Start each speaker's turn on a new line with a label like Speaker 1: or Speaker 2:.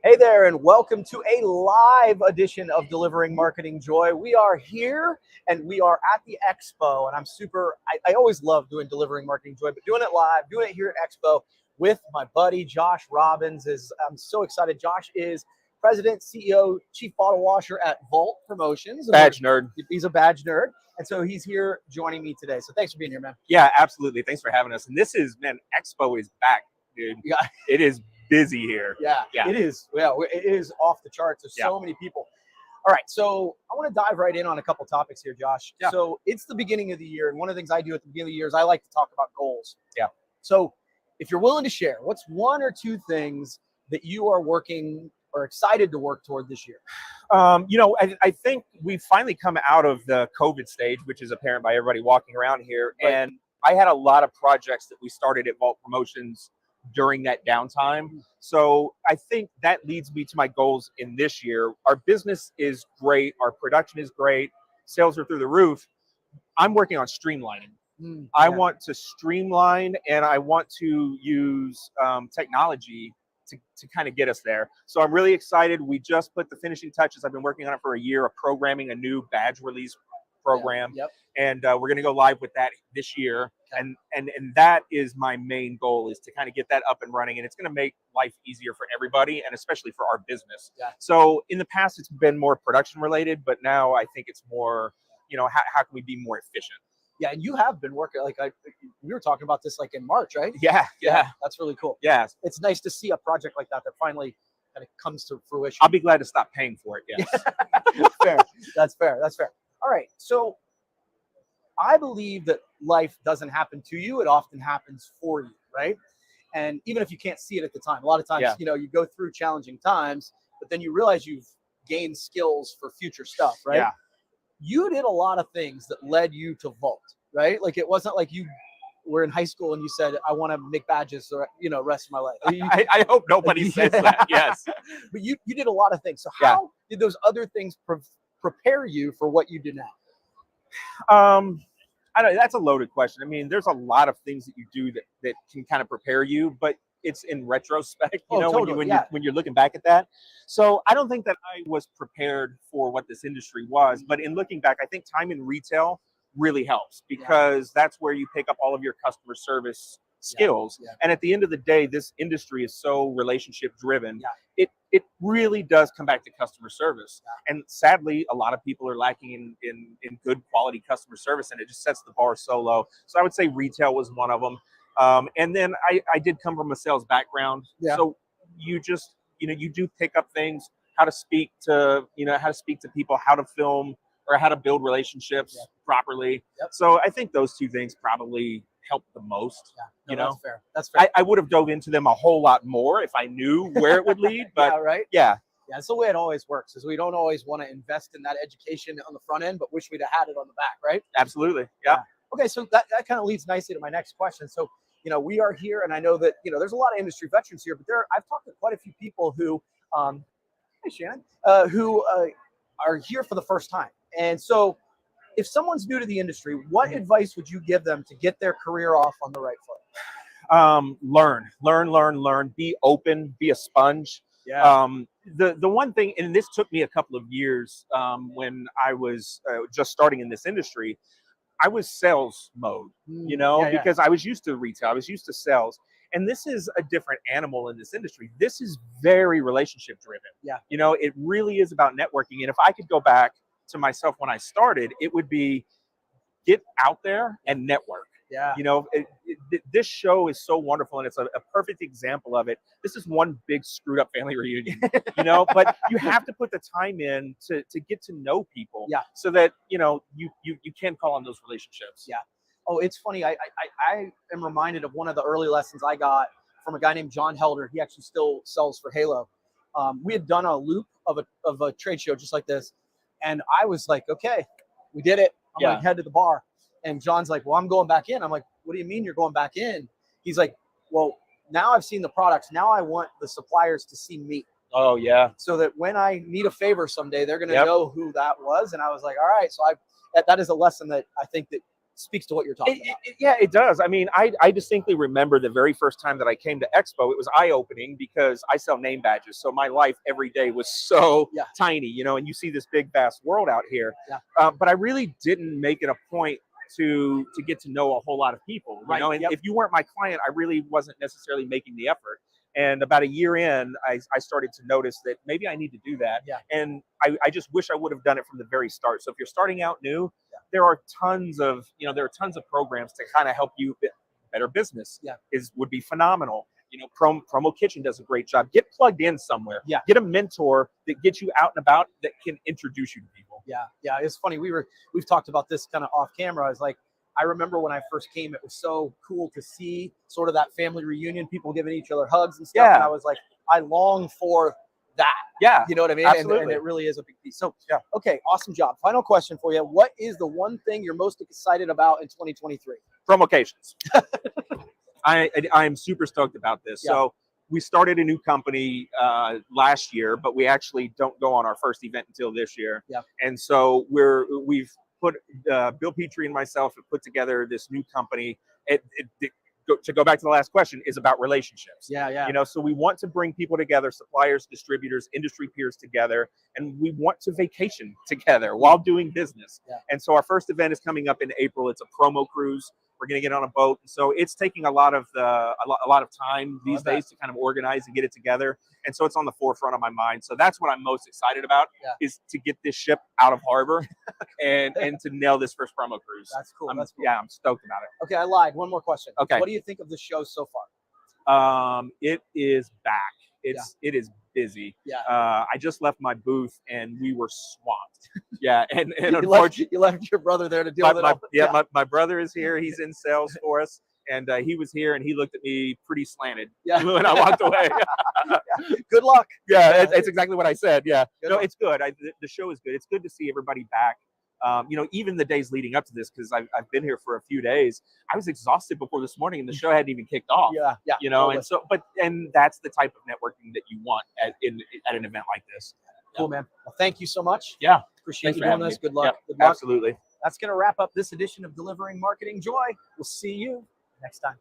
Speaker 1: Hey there, and welcome to a live edition of Delivering Marketing Joy. We are here and we are at the Expo, and I always love doing Delivering Marketing Joy, but doing it live, doing it here at Expo with my buddy Josh Robbins. I'm so excited. Josh is President, CEO, Chief Bottle Washer at Vault Promotions.
Speaker 2: Badge nerd.
Speaker 1: He's a badge nerd, and so he's here joining me today. So thanks for being here, man.
Speaker 2: Yeah, absolutely. Thanks for having us. And this is, man, Expo is back, dude.
Speaker 1: Yeah.
Speaker 2: It is busy here.
Speaker 1: Yeah, it is. Yeah, it is off the charts. There's so many people. All right, so I want to dive right in on a couple topics here, Josh.
Speaker 2: Yeah.
Speaker 1: So it's the beginning of the year, and one of the things I do at the beginning of the year is I like to talk about goals.
Speaker 2: Yeah.
Speaker 1: So if you're willing to share, what's one or two things that you are working or excited to work toward this year?
Speaker 2: I think we've finally come out of the COVID stage, which is apparent by everybody walking around here.
Speaker 1: Right.
Speaker 2: And I had a lot of projects that we started at Vault Promotions during that downtime. So I think that leads me to my goals in this year. Our business is great. Our production is great. Sales are through the roof. I'm working on streamlining. I want to streamline, and I want to use technology to kind of get us there. So I'm really excited. We just put the finishing touches. I've been working on it for a year of programming a new badge release program.
Speaker 1: Yep.
Speaker 2: And we're going to go live with that this year. And that is my main goal, is to kind of get that up and running. And it's going to make life easier for everybody, and especially for our business.
Speaker 1: Yeah.
Speaker 2: So in the past, it's been more production related, but now I think it's more, how can we be more efficient?
Speaker 1: Yeah, and you have been working, we were talking about this like in March, right?
Speaker 2: Yeah.
Speaker 1: That's really cool.
Speaker 2: Yeah.
Speaker 1: It's nice to see a project like that finally kind of comes to fruition.
Speaker 2: I'll be glad to stop paying for it, yes.
Speaker 1: Fair. That's fair. All right, so I believe that life doesn't happen to you. It often happens for you, right? And even if you can't see it at the time, a lot of times, you go through challenging times, but then you realize you've gained skills for future stuff, right?
Speaker 2: Yeah.
Speaker 1: You did a lot of things that led you to Vault, right? Like, it wasn't like you were in high school and you said, I want to make badges the rest of my life.
Speaker 2: I hope nobody says that, yes.
Speaker 1: But you did a lot of things. So how did those other things prepare you for what you do now?
Speaker 2: I don't know. That's a loaded question. I mean, there's a lot of things that you do that can kind of prepare you, but it's in retrospect,
Speaker 1: totally.
Speaker 2: when you're looking back at that. So I don't think that I was prepared for what this industry was, but in looking back, I think time in retail really helps, because that's where you pick up all of your customer service skills.
Speaker 1: Yeah.
Speaker 2: And at the end of the day, this industry is so relationship driven. Yeah. It really does come back to customer service. Yeah. And sadly, a lot of people are lacking in good quality customer service, and it just sets the bar so low. So I would say retail was one of them. And then I did come from a sales background. Yeah. So you just, you do pick up things, how to speak to people, how to film, or how to build relationships properly. Yep. So I think those two things probably helped the most.
Speaker 1: Yeah. No, that's fair.
Speaker 2: I would have dove into them a whole lot more if I knew where it would lead. But
Speaker 1: Yeah, it's the way it always works, is we don't always want to invest in that education on the front end, but wish we'd have had it on the back, right?
Speaker 2: Absolutely. Yeah.
Speaker 1: Okay, so that kind of leads nicely to my next question. So, we are here, and I know that, there's a lot of industry veterans here, but I've talked to quite a few people who, hey Shannon, who are here for the first time. And so if someone's new to the industry, what advice would you give them to get their career off on the right foot?
Speaker 2: Learn, be open, be a sponge.
Speaker 1: Yeah.
Speaker 2: The one thing, and this took me a couple of years when I was just starting in this industry, I was sales mode, because I was used to retail, I was used to sales. And this is a different animal in this industry. This is very relationship driven. Yeah. It really is about networking. And if I could go back to myself when I started, it would be get out there and network.
Speaker 1: Yeah.
Speaker 2: This show is so wonderful, and it's a perfect example of it. This is one big screwed up family reunion, but you have to put the time in to get to know people, so that, you can call on those relationships.
Speaker 1: Yeah. Oh, it's funny. I am reminded of one of the early lessons I got from a guy named John Helder. He actually still sells for Halo. We had done a loop of a trade show just like this. And I was like, okay, we did it. I'm going to head to the bar. And John's like, well, I'm going back in. I'm like, what do you mean you're going back in? He's like, well, now I've seen the products. Now I want the suppliers to see me.
Speaker 2: Oh, yeah.
Speaker 1: So that when I need a favor someday, they're going to know who that was. And I was like, all right. So that is a lesson that I think that speaks to what you're talking about.
Speaker 2: Yeah, it does. I mean, I distinctly remember the very first time that I came to Expo. It was eye-opening because I sell name badges. So my life every day was so tiny, you know, and you see this big, vast world out here.
Speaker 1: Yeah.
Speaker 2: But I really didn't make it a point to get to know a whole lot of people, you know, and if you weren't my client, I really wasn't necessarily making the effort. And about a year in, I started to notice that maybe I need to do that.
Speaker 1: Yeah.
Speaker 2: And I just wish I would have done it from the very start. So if you're starting out new, there are tons of programs to kind of help you better business. Would be phenomenal. You know, Promo Kitchen does a great job. Get plugged in somewhere.
Speaker 1: Yeah.
Speaker 2: Get a mentor that gets you out and about that can introduce you to people.
Speaker 1: Yeah. It's funny. We've talked about this kind of off camera. I was like, I remember when I first came, it was so cool to see sort of that family reunion, people giving each other hugs and stuff.
Speaker 2: Yeah.
Speaker 1: And I was like, I long for that.
Speaker 2: Yeah.
Speaker 1: You know what I mean?
Speaker 2: Absolutely.
Speaker 1: And it really is a big piece. So, okay, awesome job. Final question for you. What is the one thing you're most excited about in 2023?
Speaker 2: Promocations. I'm super stoked about this. So we started a new company last year, but we actually don't go on our first event until this year.
Speaker 1: Yeah.
Speaker 2: And so we've put Bill Petrie and myself have put together this new company. To go back to the last question, is about relationships.
Speaker 1: Yeah.
Speaker 2: You know, so we want to bring people together, suppliers, distributors, industry peers together, and we want to vacation together while doing business.
Speaker 1: Yeah.
Speaker 2: And so our first event is coming up in April. It's a promo cruise. We're going to get on a boat, and so it's taking a lot of time these days to kind of organize and get it together. And so it's on the forefront of my mind. So that's what I'm most excited about is to get this ship out of harbor and to nail this first promo cruise.
Speaker 1: That's cool. That's cool.
Speaker 2: Yeah, I'm stoked about it.
Speaker 1: Okay, I lied. One more question.
Speaker 2: Okay.
Speaker 1: What do you think of the show so far?
Speaker 2: It is back. It is busy.
Speaker 1: Yeah.
Speaker 2: I just left my booth and we were swamped. Yeah, and
Speaker 1: you
Speaker 2: unfortunately,
Speaker 1: left your brother there to deal with it.
Speaker 2: My brother is here. He's in sales for us, and he was here and he looked at me pretty slanted when I walked away.
Speaker 1: Good luck.
Speaker 2: Yeah, it's exactly what I said. Yeah, it's good. The show is good. It's good to see everybody back. You know, even the days leading up to this, because I've been here for a few days, I was exhausted before this morning, and the show hadn't even kicked off.
Speaker 1: Yeah.
Speaker 2: You know, totally. and that's the type of networking that you want at an event like this.
Speaker 1: Cool, man. Well, thank you so much.
Speaker 2: Yeah,
Speaker 1: appreciate you doing this. Good luck.
Speaker 2: Good luck. Absolutely.
Speaker 1: That's going to wrap up this edition of Delivering Marketing Joy. We'll see you next time.